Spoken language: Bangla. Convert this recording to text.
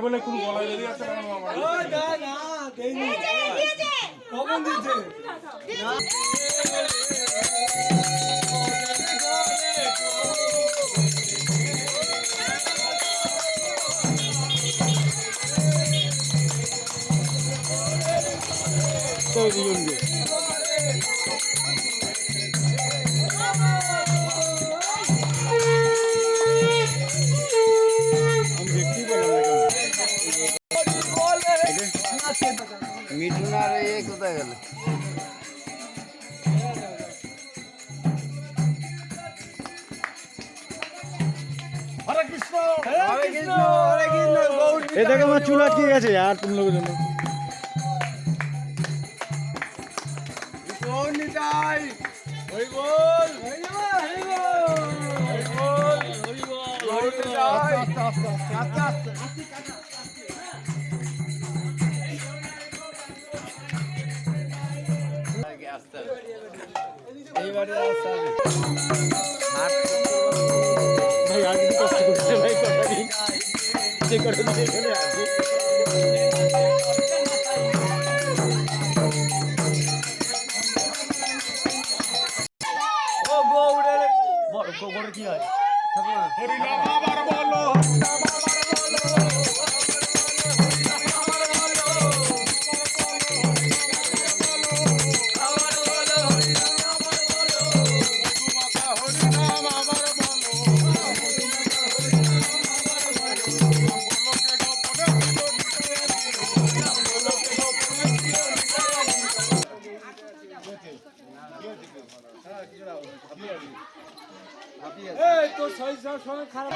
বলে কোন গলায় লেগে আছে না না না দেইনি কখন দিতে তো দিন মিঠুন আর এ কোথায় গেল? हरे कृष्ण हरे कृष्ण हरे कृष्ण। ये देखो मैं चूल्हा की गया यार तुम लोगों ने कौन निकाय हरि बोल हरि बोल हरि बोल हरि बोल हरि बोल এইবারে আসছে ভাই আগে কষ্ট করতে ভাই কথা দিন যে করে দিয়ে চলে আসি ও গৌড়ে বড় গৌড়ে কি হয় ঠাকুমা হরি নাম আবার বলো এই তো 6 খারাপ